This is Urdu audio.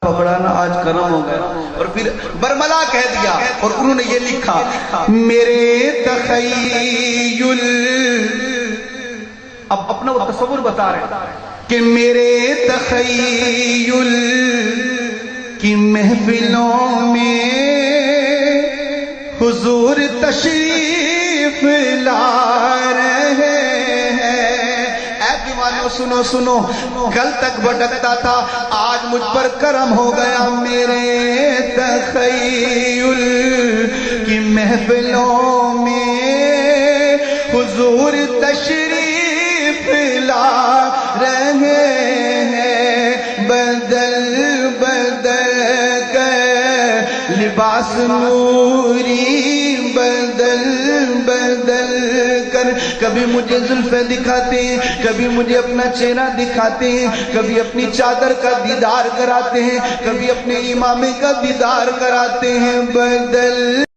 پکڑانا آج کرم ہو گیا. اور پھر برملا کہہ دیا اور انہوں نے یہ لکھا میرے تخیل، اب اپنا وہ تصور بتا رہے ہیں کہ میرے تخیل کی محفلوں میں حضور تشریف لا رہے ہیں. اے دیوانو سنو سنو، کل تک بھٹکتا تھا آج مجھ پر کرم ہو گیا. میرے تخیل کی محفلوں میں حضور تشریف لا رہے ہیں. بدل بدل کر لباس نوری بدل بدل کر، کبھی مجھے زلفیں دکھاتے ہیں، کبھی مجھے اپنا چہرہ دکھاتے ہیں، کبھی اپنی چادر کا دیدار کراتے ہیں، کبھی اپنے امامے کا دیدار کراتے ہیں. بدل